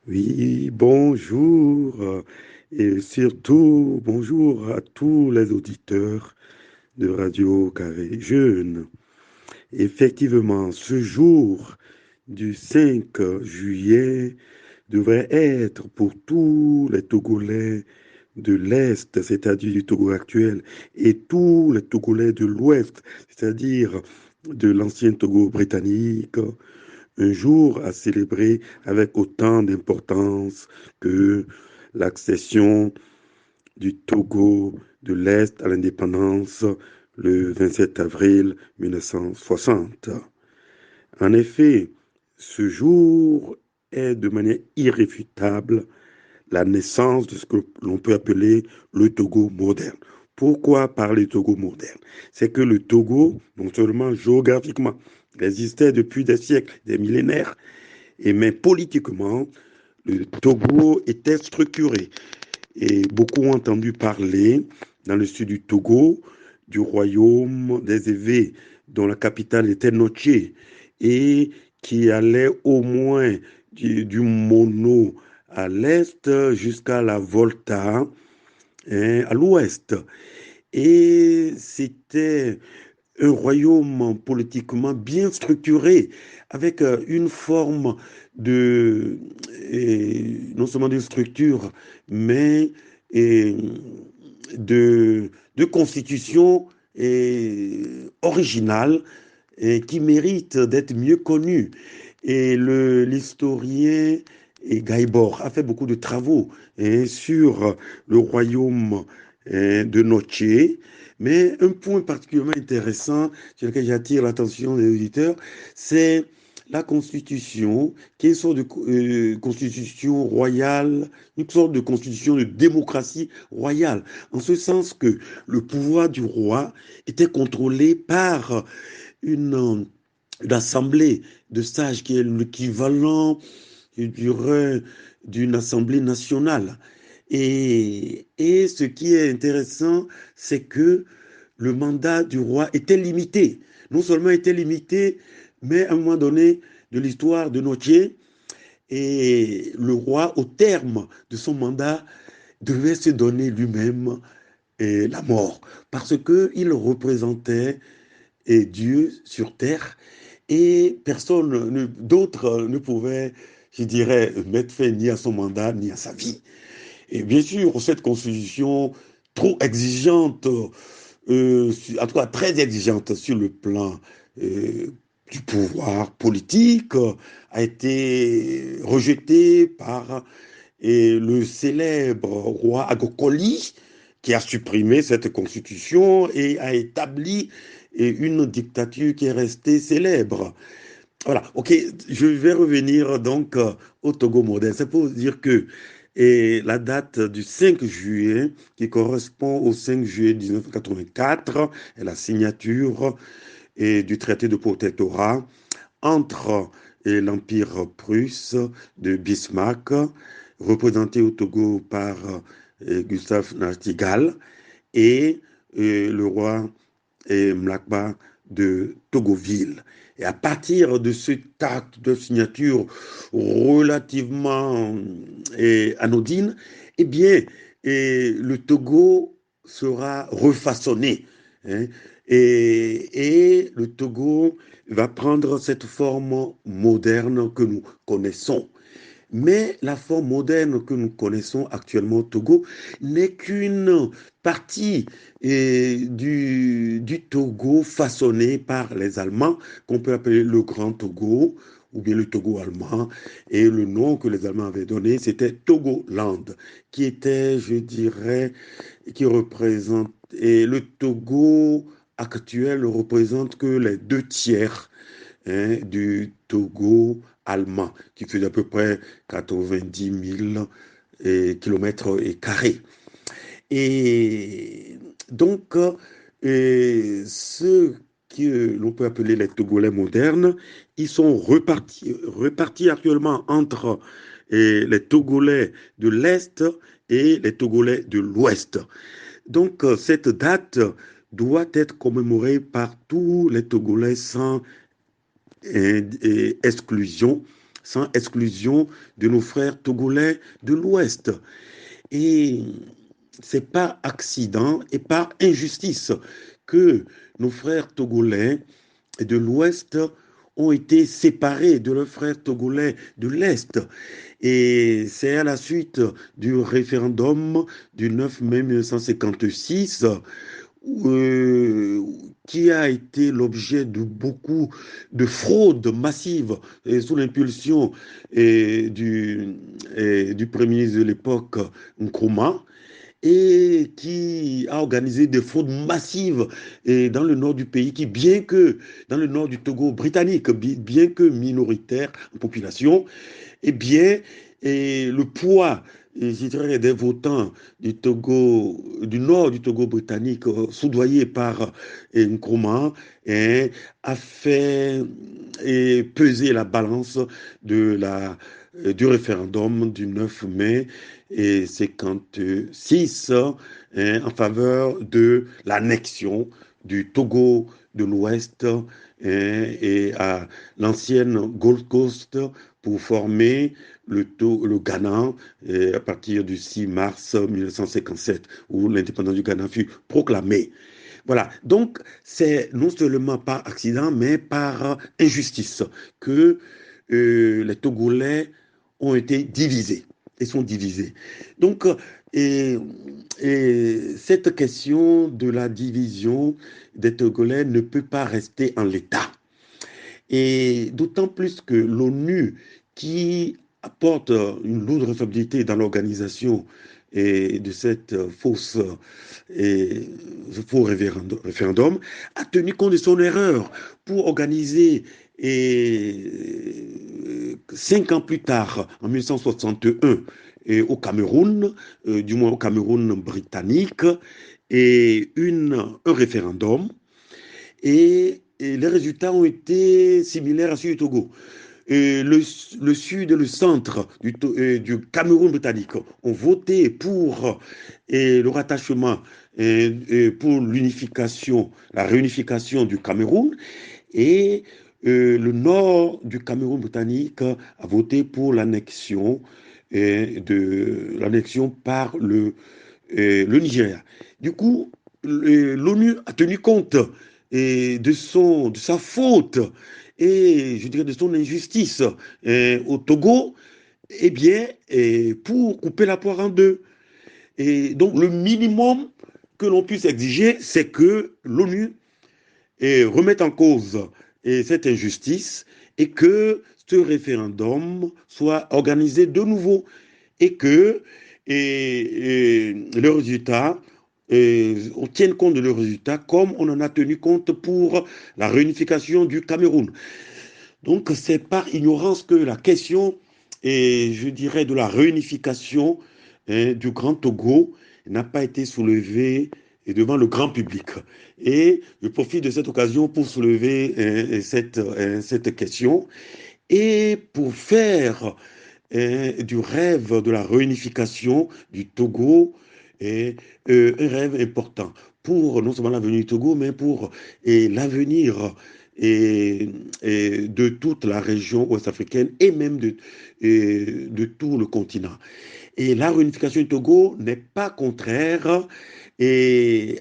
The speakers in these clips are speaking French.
Oui, bonjour et surtout bonjour à tous les auditeurs de Radio Carré Jeune. Effectivement, ce jour du 5 juillet devrait être pour tous les Togolais de l'Est, c'est-à-dire du Togo actuel, et tous les Togolais de l'Ouest, c'est-à-dire de l'ancien Togo britannique, un jour à célébrer avec autant d'importance que l'accession du Togo de l'Est à l'indépendance le 27 avril 1960. En effet, ce jour est de manière irréfutable la naissance de ce que l'on peut appeler le Togo moderne. Pourquoi parler Togo moderne? C'est que le Togo, non seulement géographiquement, existait depuis des siècles, des millénaires, et mais politiquement, le Togo était structuré. Et beaucoup ont entendu parler, dans le sud du Togo, du royaume des Évés, dont la capitale était Noché, et qui allait au moins du Mono à l'est jusqu'à la Volta, hein, à l'ouest. Et c'était un royaume politiquement bien structuré, avec une forme de, non seulement de structure, mais et, de constitution originale et qui mérite d'être mieux connue. Et l'historien Gaibor a fait beaucoup de travaux sur le royaume de Noché. Mais un point particulièrement intéressant sur lequel j'attire l'attention des auditeurs, c'est la Constitution, qui est une sorte de constitution royale, une sorte de constitution de démocratie royale, en ce sens que le pouvoir du roi était contrôlé par une, une assemblée de sages qui est l'équivalent, je dirais, d'une assemblée nationale. Et ce qui est intéressant, c'est que le mandat du roi était limité. Non seulement était limité, mais à un moment donné de l'histoire de Notier, et le roi, au terme de son mandat, devait se donner lui-même la mort, parce qu'il représentait Dieu sur terre, et personne d'autre ne pouvait, je dirais, mettre fin ni à son mandat, ni à sa vie. Et bien sûr, cette constitution trop exigeante, en tout cas très exigeante sur le plan euh, du pouvoir politique, a été rejetée par le célèbre roi Agokoli, qui a supprimé cette constitution et a établi une dictature qui est restée célèbre. Voilà, ok, je vais revenir donc au Togo moderne. C'est pour dire que la date du 5 juillet, qui correspond au 5 juillet 1984, est la signature du traité de protectorat entre l'Empire prusse de Bismarck, représenté au Togo par Gustave Nachtigal, et le roi Mlakba de Togoville. Et à partir de cet acte de signature relativement anodine, eh bien, le Togo sera refaçonné, hein, et le Togo va prendre cette forme moderne que nous connaissons. Mais la forme moderne que nous connaissons actuellement au Togo n'est qu'une partie du Togo façonné par les Allemands, qu'on peut appeler le Grand Togo ou bien le Togo allemand. Et le nom que les Allemands avaient donné, c'était Togoland, qui était, je dirais, qui représente, et le Togo actuel ne représente que les deux tiers, hein, du Togo allemand, qui fait à peu près 90 000 kilomètres carrés. Et donc, ceux que l'on peut appeler les Togolais modernes, ils sont repartis actuellement entre les Togolais de l'Est et les Togolais de l'Ouest. Donc, cette date doit être commémorée par tous les Togolais sans exclusion, sans exclusion de nos frères togolais de l'Ouest. Et c'est par accident et par injustice que nos frères togolais de l'Ouest ont été séparés de leurs frères togolais de l'Est. Et c'est à la suite du référendum du 9 mai 1956 euh, qui a été l'objet de beaucoup de fraudes massives sous l'impulsion du premier ministre de l'époque, Nkrumah, et qui a organisé des fraudes massives dans le nord du pays, qui, bien que dans le nord du Togo britannique, bien que minoritaire en population, eh bien, le poids, je dirais, des votants du Togo, du nord du Togo britannique, soudoyés par Nkrumah, hein, a fait peser la balance du référendum du 9 mai 56 en faveur de l'annexion du Togo de l'Ouest et à l'ancienne Gold Coast pour former le Ghana à partir du 6 mars 1957 où l'indépendance du Ghana fut proclamée. Voilà, donc c'est non seulement par accident, mais par injustice que les Togolais ont été divisés et sont divisés. Donc, et, et cette question de la division des Togolais ne peut pas rester en l'état. Et d'autant plus que l'ONU, qui apporte une lourde responsabilité dans l'organisation de cette et, faux référendum, a tenu compte de son erreur pour organiser et 5 ans plus tard, en 1961, au Cameroun, du moins au Cameroun britannique, un référendum et les résultats ont été similaires à ceux du Togo. Le sud et le centre du Cameroun britannique ont voté pour le rattachement pour l'unification, la réunification du Cameroun et le nord du Cameroun britannique a voté pour l'annexion par le Nigeria. Du coup, l'ONU a tenu compte de sa faute et je dirais de son injustice au Togo, eh bien, pour couper la poire en deux. Et donc, le minimum que l'on puisse exiger, c'est que l'ONU remette en cause cette injustice et que ce référendum soit organisé de nouveau et que le résultat, on tienne compte de le résultat comme on en a tenu compte pour la réunification du Cameroun. Donc c'est par ignorance que la question, je dirais, de la réunification du Grand Togo n'a pas été soulevée devant le grand public. Et je profite de cette occasion pour soulever cette question et pour faire du rêve de la réunification du Togo est un rêve important pour non seulement l'avenir du Togo, mais pour l'avenir de toute la région ouest-africaine et même de tout le continent. Et la réunification du Togo n'est pas contraire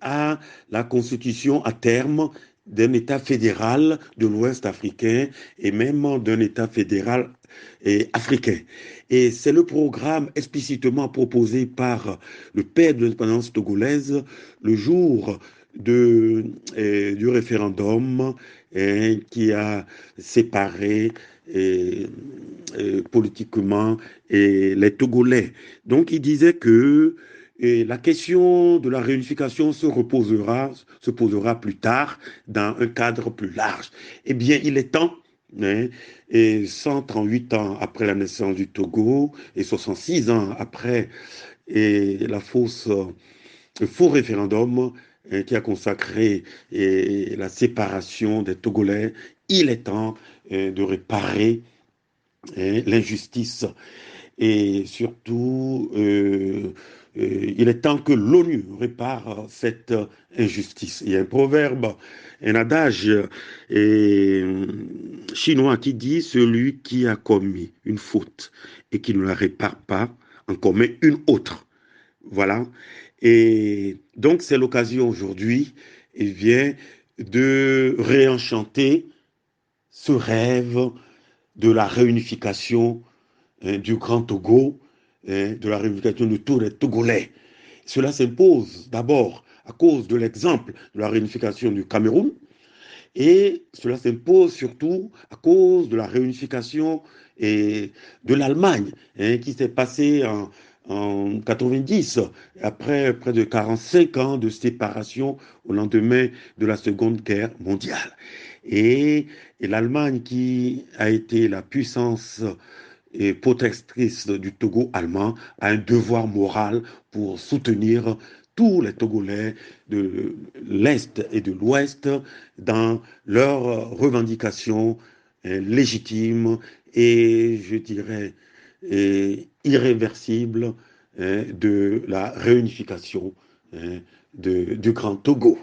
à la constitution à terme d'un État fédéral de l'Ouest africain et même d'un État fédéral africain. Et c'est le programme explicitement proposé par le père de l'indépendance togolaise le jour du référendum qui a séparé politiquement les Togolais. Donc il disait que la question de la réunification se posera plus tard dans un cadre plus large. Eh bien, il est temps, hein, et 138 ans après la naissance du Togo et 66 ans après le faux référendum qui a consacré la séparation des Togolais, il est temps de réparer l'injustice et surtout il est temps que l'ONU répare cette injustice. Il y a un proverbe, un adage chinois qui dit celui qui a commis une faute et qui ne la répare pas en commet une autre. Voilà. Et donc, c'est l'occasion aujourd'hui, eh bien, de réenchanter ce rêve de la réunification du Grand Togo, de la réunification de tous les Togolais. Cela s'impose d'abord à cause de l'exemple de la réunification du Cameroun, et cela s'impose surtout à cause de la réunification de l'Allemagne, qui s'est passée en 90, après près de 45 ans de séparation au lendemain de la Seconde Guerre mondiale. Et, et l'Allemagne, qui a été la puissance protectrice du Togo allemand, a un devoir moral pour soutenir tous les Togolais de l'Est et de l'Ouest dans leurs revendications légitimes et, je dirais, irréversibles de la réunification du Grand Togo.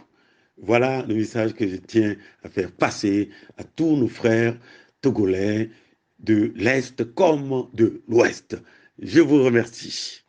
Voilà le message que je tiens à faire passer à tous nos frères togolais de l'Est comme de l'Ouest. Je vous remercie.